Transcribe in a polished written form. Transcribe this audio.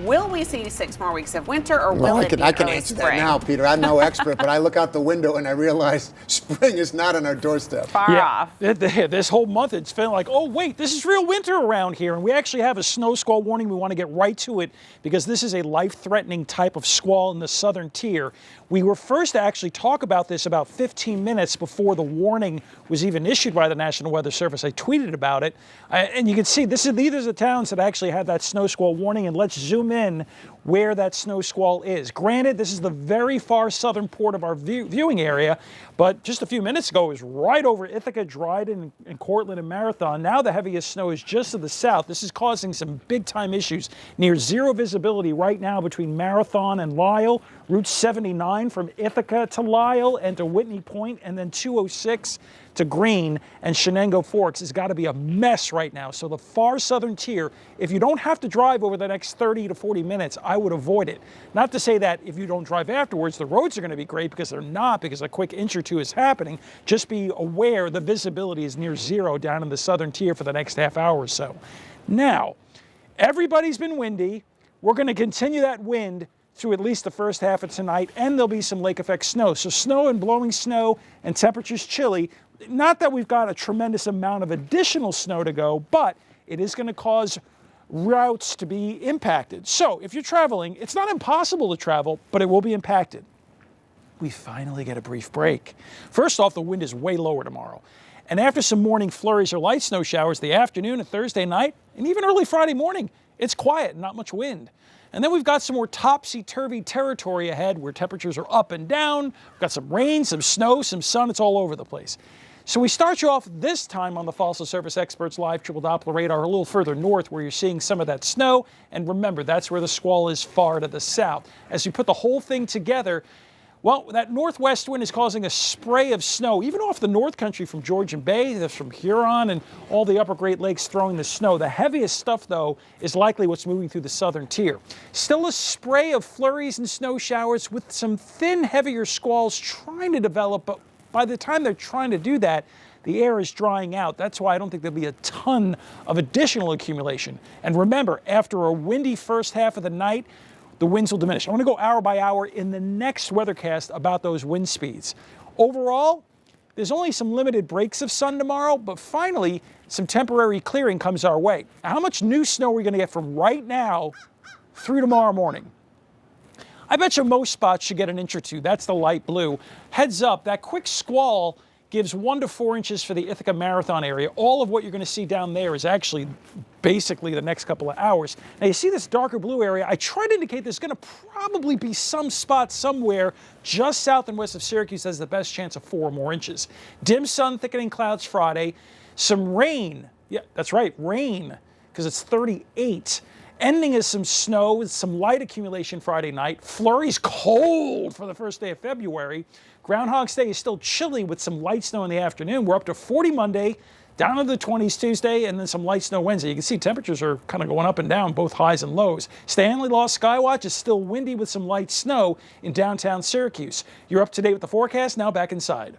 Will we see 6 more weeks of winter, or will Well, it be I can early answer spring? that now, Peter. I'm no expert, but I look out the window and I realize spring is not on our doorstep. Far off. This whole month it's feeling like, oh wait, this is real winter around here, and we actually have a snow squall warning. We want to get right to it because this is a life-threatening type of squall in the southern tier. We were first to actually talk about this about 15 minutes before the warning was even issued by the National Weather Service. I tweeted about it, and you can see these are the towns that actually had that snow squall warning, and let's zoom in where that snow squall is. Granted, this is the very far southern port of our viewing area, but just a few minutes ago it was right over Ithaca, Dryden, and Cortland and Marathon. Now the heaviest snow is just to the south. This is causing some big-time issues. Near zero visibility right now between Marathon and Lisle, Route 79 from Ithaca to Lisle and to Whitney Point, and then 206 to Greene and Shenango Forks has got to be a mess right now. So the far southern tier, if you don't have to drive over the next 30 to 40 minutes, I would avoid it. Not to say that if you don't drive afterwards, the roads are going to be great, because they're not, because a quick inch or two is happening. Just be aware the visibility is near zero down in the southern tier for the next half hour or so. Now, everybody's been windy. We're going to continue that wind through at least the first half of tonight, and there'll be some lake effect snow. So snow and blowing snow and temperatures chilly. Not that we've got a tremendous amount of additional snow to go, but it is going to cause routes to be impacted. So if you're traveling, it's not impossible to travel, but it will be impacted. We finally get a brief break. First off, the wind is way lower tomorrow. And after some morning flurries or light snow showers, the afternoon and Thursday night, and even early Friday morning, it's quiet, not much wind. And then we've got some more topsy-turvy territory ahead where temperatures are up and down. We've got some rain, some snow, some sun. It's all over the place. So we start you off this time on the Fossil Service Experts Live Triple Doppler radar a little further north, where you're seeing some of that snow. And remember, that's where the squall is far to the south. As you put the whole thing together, well, that northwest wind is causing a spray of snow, even off the North Country from Georgian Bay, that's from Huron and all the upper Great Lakes throwing the snow. The heaviest stuff, though, is likely what's moving through the southern tier. Still a spray of flurries and snow showers with some thin, heavier squalls trying to develop, but by the time they're trying to do that, the air is drying out. That's why I don't think there'll be a ton of additional accumulation. And remember, after a windy first half of the night, the winds will diminish. I want to go hour by hour in the next weathercast about those wind speeds. Overall, there's only some limited breaks of sun tomorrow, but finally, some temporary clearing comes our way. How much new snow are we going to get from right now through tomorrow morning? I bet you most spots should get an inch or two. That's the light blue. Heads up, that quick squall gives 1 to 4 inches for the Ithaca Marathon area. All of what you're going to see down there is actually basically the next couple of hours. Now you see this darker blue area. I try to indicate there's going to probably be some spot somewhere just south and west of Syracuse that has the best chance of 4 or more inches. Dim sun, thickening clouds Friday. Some rain. Yeah, that's right, rain, because it's 38. Ending is some snow with some light accumulation Friday night. Flurries cold for the first day of February. Groundhog's Day is still chilly with some light snow in the afternoon. We're up to 40 Monday, down to the 20s Tuesday, and then some light snow Wednesday. You can see temperatures are kind of going up and down, both highs and lows. Stanley Lost Skywatch is still windy with some light snow in downtown Syracuse. You're up to date with the forecast. Now back inside.